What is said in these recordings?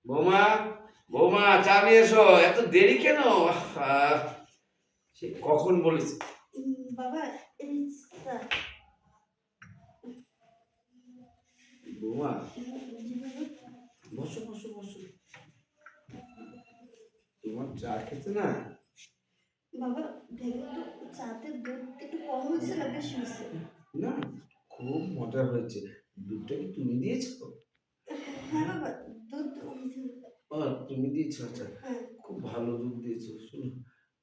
বৌমা, বৌমা, চা নিয়ে এসো। এত দেরি কেন? সে কখন বলিস? বাবা, এই স্যার। বৌমা, জি বাবা। বসো বসো বসো। তোমার চা খেতে না? বাবা, দেখুন তো চাতে দুধ একটু কম হয়েছে না বেশি হয়েছে? না, খুব মজা হয়েছে। দুধটা কি তুমি দিয়েছো? হ্যাঁ বাবা, দুধ হয়েছে। ও, তুমি দিয়েছো? আচ্ছা, হ্যাঁ। খুব ভালো দুধ দিয়েছো। শোনো,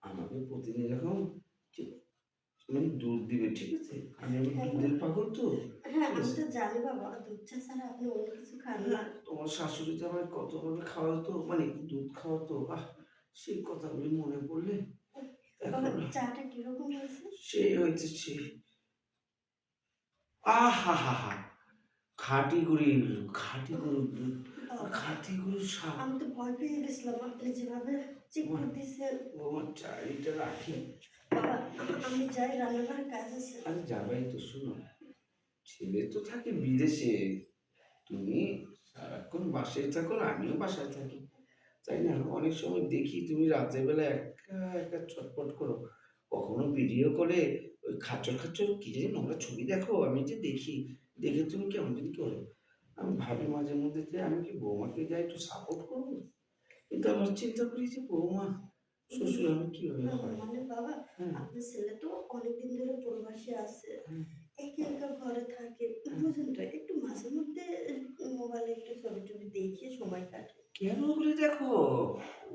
আমাকে প্রতিদিন এরকম মানে দুধ দিবে, ঠিক আছে? আমি আবার দুধের পাগল তো। হ্যাঁ, ঠিক আমি আছে? তো জানি বাবা, দুধ চা ছাড়া আপনি অন্য কিছু খান না। তোমার শাশুড়ি যে আমায় কতভাবে খাওয়াতো, মানে দুধ খাওয়াতো, সেই কথাগুলি মনে পড়লে বাবা, এখন চাটা কিরকম হয়েছে? সেই হয়েছে সেই। হা হা হা, খাঁটি গরুর, খাঁটি গরুর দুধ, খাঁটি গরুর স্বাদ। আমি তো ভয় পেয়ে গেছিলাম আপনি যেভাবে চেক করতেছেন। আমার চারিটা রাখি। বাবা, আমি যাই, রান্নাঘরে কাজ আছে। আরে যাবাই তো। শোনো, ছেলে তো থাকে বিদেশে, তুমি সারাক্ষণ বাসায় থাকো, আমিও বাসায় থাকি, তাই না? অনেক সময় দেখি তুমি রাতের বেলা একা একা ছটফট করো। কখনো ভিডিও করে ওই খাচ্চর খাচ্চর কি জানি নোংরা ছবি দেখো, আমি যে দেখি, দেখে তুমি কেমন জানি করো। আমি ভাবি মাঝে মধ্যে যে আমি কি বৌমাকে যাই একটু সাপোর্ট করবো, কিন্তু আমার চিন্তা করি যে বৌমা শ্বশুর আমি কিভাবে হয়। মানে বাবা, হ্যাঁ, আপনার ছেলে তো অনেকদিন ধরে প্রবাসী আছে, হ্যাঁ, একা একা ঘরে থাকে, বুঝেন তো, একটু মাঝে মধ্যে মোবাইলে একটু ছবি টবি দেখিয়ে সময় কাটে। কেন করে দেখো,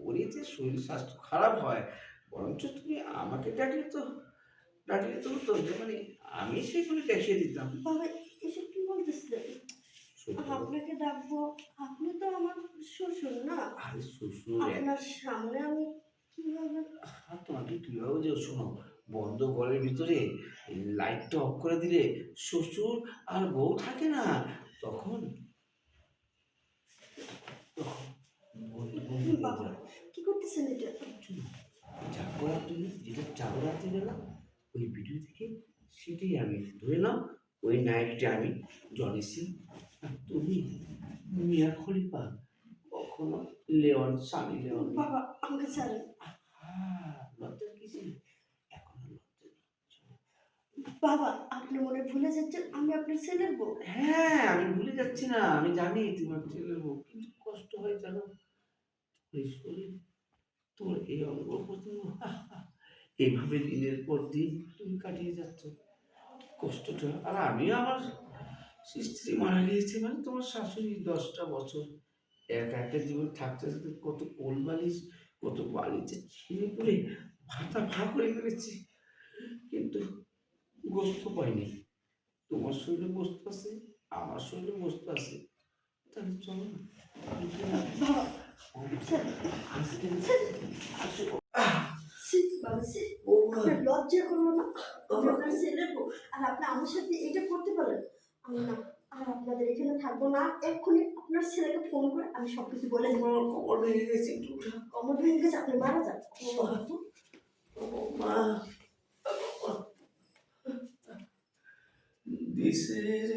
ওরই যে শরীর স্বাস্থ্য খারাপ হয়, বরঞ্চ তুমি আমাকে ডাকলে তো হতো যে, মানে আমি সেগুলো দেখিয়ে দিতাম। বাবা, এসব কি বলতেছিলেন? সত্যি কথা। আপনাকে ডাকবো? আপনি তো আমার শ্বশুর না। আরে শ্বশুর আপনার সামনে আমি কিভাবে? তোমাকে কিভাবে যে, শোনো, বন্ধ ঘরের ভিতরে লাইটটা অফ করে দিলে শ্বশুর আর বউ থাকে না, তখন তখন বন্ধু বন্ধু হয়ে বাবা, যায়। কি করতেছেন এটা? শোনো, যা করার তুমি যেটা চাও রাতে বেলা ওই ভিডিও থেকে, সেটাই আমি ধরে নাও। ওই নায়কটা আমি, জনি সিং, আর তুমি মিয়া খলিফা, কখনো লিওন, সানি লিওন। বাবা, আমাকে ছাড়েন। লজ্জার কিছু নেই, এখন আর লজ্জা নেই। শোনো, বাবা, আপনি মনে হয় ভুলে যাচ্ছেন আমি আপনার ছেলের বউ। হ্যাঁ, আমি ভুলে যাচ্ছি না, আমি জানি তোমার ছেলের বউ, কিন্তু কষ্ট হয় জানো, ওই শরীর, তোমার এই অঙ্গ প্রত্যঙ্গ এইভাবে দিনের পর দিন তুমি কাটিয়ে যাচ্ছ, কষ্টটা। আর আমিও, আমার স্ত্রী মারা গিয়েছে, মানে তোমার শাশুড়ি 10টা বছর একা একটা জীবন থাকতে থাকতে কত কোল বালিশ, কত বালিশে ছিঁড়ে পড়ে ভাতা ভা করে ফেলেছি, কিন্তু গোস্ত পাইনি। তোমার শরীরে গোস্ত আছে, আমার শরীরে গোস্ত আছে, তাহলে চলো না, বাবা, আজকে আসো। ছি, বাবা, ছি। আপনার লজ্জা করলো না? আমি আপনার ছেলের বউ, আর আপনি আমার সাথে এটা করতে পারেন? আমি না, আর আপনাদের এখানে থাকবো না। এক্ষুনি আপনার ছেলেকে ফোন করে আমি সবকিছু বলে দেবো। আমার কোমর ভেঙে গেছে, একটু কমর ভেঙে গেছে, আপনি মারা যান। মা, দিশের